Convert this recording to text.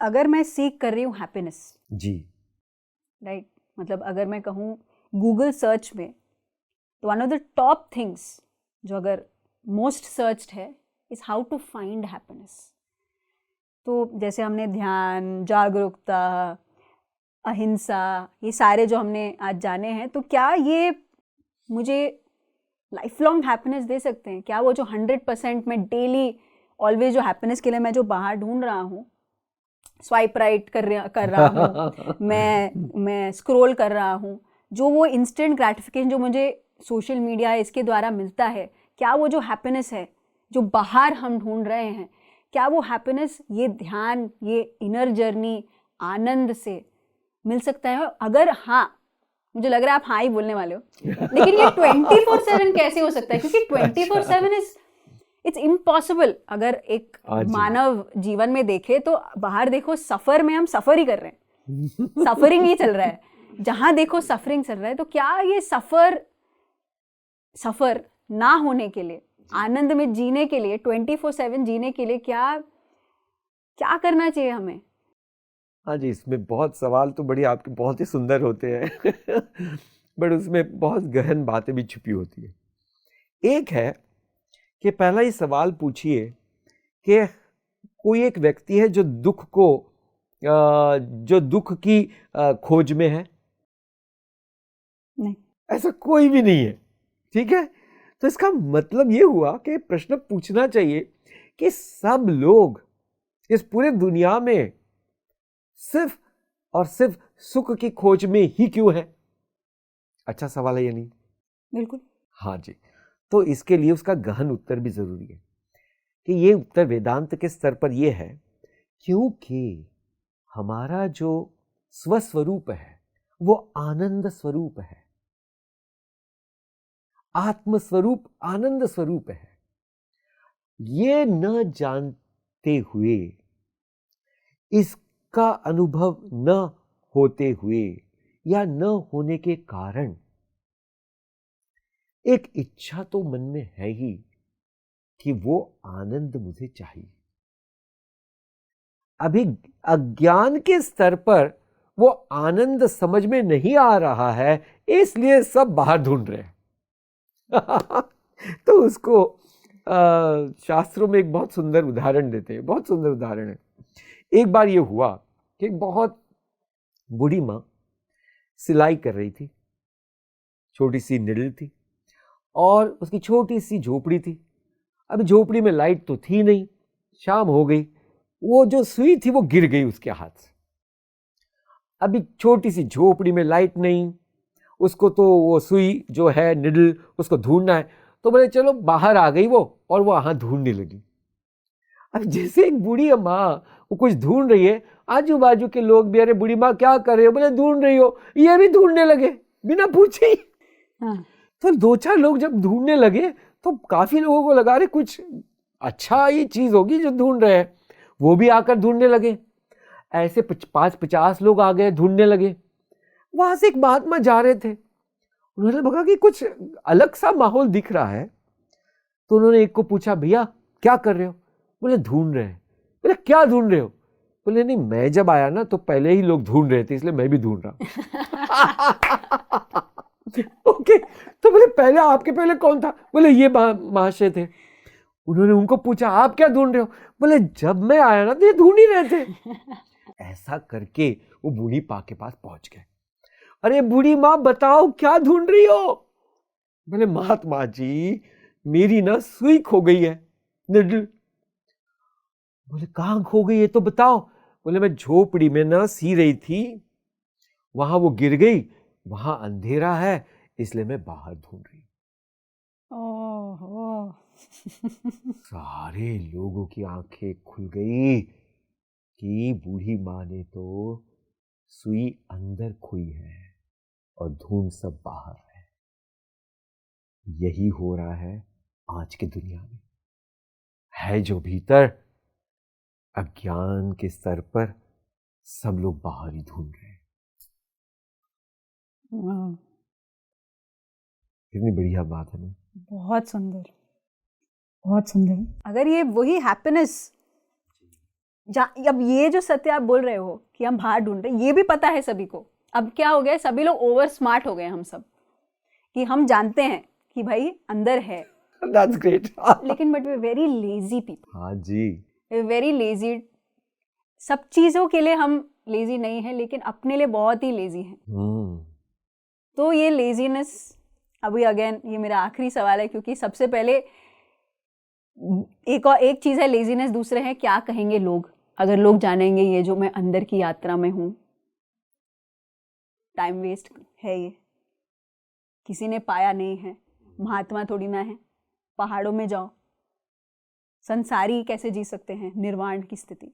अगर मैं सीख कर रही हूँ हैप्पीनेस, जी, राइट, मतलब अगर मैं कहूँ गूगल सर्च में, तो one of the top things जो अगर मोस्ट सर्च्ड है is how to find happiness. तो जैसे हमने ध्यान, जागरूकता, अहिंसा, ये सारे जो हमने आज जाने हैं, तो क्या ये मुझे लाइफ लॉन्ग हैप्पीनेस दे सकते हैं? क्या वो जो 100% मैं डेली ऑलवेज जो हैप्पीनेस के लिए मैं जो बाहर ढूंढ रहा हूँ, स्वाइप राइट कर रहा हूँ, मैं स्क्रॉल कर रहा हूँ, जो वो इंस्टेंट ग्रेटिफिकेशन जो मुझे सोशल मीडिया इसके द्वारा मिलता है, क्या वो जो हैप्पीनेस है जो बाहर हम ढूंढ रहे हैं, क्या वो हैप्पीनेस ये ध्यान, ये इनर जर्नी, आनंद से मिल सकता है? अगर हाँ, मुझे लग रहा है आप हाँ ही बोलने वाले हो, लेकिन ये 24/7 कैसे हो सकता है? क्योंकि 24/7 इट्स इम्पॉसिबल। अगर एक मानव जीवन में देखे तो बाहर देखो, सफर में हम सफर ही कर रहे हैं, सफरिंग ही चल रहा है, जहां देखो सफरिंग चल रहा है। तो क्या ये सफर ना होने के लिए, आनंद में जीने के लिए, 24/7 जीने के लिए क्या क्या करना चाहिए हमें? हाँ जी, इसमें बहुत सवाल तो बड़ी आपके बहुत ही सुंदर होते हैं बट उसमें बहुत गहन बातें भी छुपी होती है। एक है कि पहला ही सवाल पूछिए कि कोई एक व्यक्ति है जो दुख की खोज में है? नहीं, ऐसा कोई भी नहीं है। ठीक है, तो इसका मतलब ये हुआ कि प्रश्न पूछना चाहिए कि सब लोग इस पूरे दुनिया में सिर्फ और सिर्फ सुख की खोज में ही क्यों है? अच्छा सवाल है या नहीं? बिल्कुल। हाँ जी, तो इसके लिए उसका गहन उत्तर भी जरूरी है कि ये उत्तर वेदांत के स्तर पर यह है क्योंकि हमारा जो स्वस्वरूप है वो आनंद स्वरूप है, आत्मस्वरूप आनंद स्वरूप है। ये न जानते हुए, इसका अनुभव न होते हुए या न होने के कारण एक इच्छा तो मन में है ही कि वो आनंद मुझे चाहिए। अभी अज्ञान के स्तर पर वो आनंद समझ में नहीं आ रहा है, इसलिए सब बाहर ढूंढ रहे हैं तो उसको शास्त्रों में एक बहुत सुंदर उदाहरण देते हैं, बहुत सुंदर उदाहरण है। एक बार ये हुआ कि एक बहुत बूढ़ी माँ सिलाई कर रही थी, छोटी सी निडल थी और उसकी छोटी सी झोपड़ी थी। अभी झोपड़ी में लाइट तो थी नहीं, शाम हो गई, वो जो सुई थी वो गिर गई उसके हाथ से। अभी छोटी सी झोपड़ी में लाइट नहीं, उसको तो वो सुई जो है निडल उसको ढूंढना है, तो बोले चलो बाहर आ गई वो, और वो वहां ढूंढने लगी। अब जैसे एक बूढ़ी माँ वो कुछ ढूंढ रही है, आजू बाजू के लोग भी अरे बूढ़ी माँ क्या कर रहे हो, बोले ढूंढ रही हो, ये भी ढूंढने लगे बिना पूछे ही। हाँ। तो 2-4 लोग जब ढूंढने लगे तो काफी लोगों को लगा रहे कुछ अच्छा ही चीज होगी जो ढूंढ रहे हैं, वो भी आकर ढूंढने लगे। ऐसे 50 लोग आ गए, ढूंढने लगे। वहां से एक महात्मा जा रहे थे, उन्होंने लगा कि कुछ अलग सा माहौल दिख रहा है, तो उन्होंने एक को पूछा भैया क्या कर रहे हो? बोले ढूंढ रहे हैं। बोले क्या ढूंढ रहे हो? बोले नहीं मैं जब आया ना तो पहले ही लोग ढूंढ रहे थे इसलिए मैं भी ढूंढ रहा ओके, तो बोले पहले आपके पहले कौन था? बोले ये महाशय थे। उन्होंने उनको पूछा आप क्या ढूंढ रहे हो? बोले जब मैं आया ना तो ये ढूंढ ही रहे थे ऐसा करके वो बूढ़ी माँ के पास पहुंच गए। अरे बूढ़ी माँ बताओ क्या ढूंढ रही हो? बोले महात्मा जी मेरी ना सुई खो गई है, निडल। बोले कहां खो गई है तो बताओ। बोले मैं झोपड़ी में ना सी रही थी, वहां वो गिर गई, वहां अंधेरा है इसलिए मैं बाहर ढूंढ रही। ओह सारे लोगों की आंखें खुल गई कि बूढ़ी माँ ने तो सुई अंदर खोई है और ढूंढ सब बाहर है। यही हो रहा है आज की दुनिया में, है जो भीतर अज्ञान के स्तर पर सब लोग बाहर ही ढूंढ रहे हैं। कितनी बढ़िया बात है ना? बहुत सुंदर, बहुत सुंदर। अगर ये वही हैप्पीनेस अब ये जो सत्य आप बोल रहे हो कि हम बाहर ढूंढ रहे हैं, ये भी पता है सभी को। अब क्या हो गया, सभी लोग ओवर स्मार्ट हो गए हम सब, कि हम जानते हैं कि भाई अंदर है। That's great. लेकिन but we very lazy people. हाँ जी, वेरी लेजी। सब चीज़ों के लिए हम लेजी नहीं है, लेकिन अपने लिए बहुत ही लेजी हैं। तो ये लेजीनेस, अभी अगेन ये मेरा आखिरी सवाल है, क्योंकि सबसे पहले एक चीज़ है लेजीनेस, दूसरे है क्या कहेंगे लोग। अगर लोग जानेंगे ये जो मैं अंदर की यात्रा में हूँ, टाइम वेस्ट है ये, किसी ने पाया नहीं है, महात्मा थोड़ी ना है। पहाड़ों में जाओ, संसारी कैसे जी सकते हैं निर्वाण की स्थिति।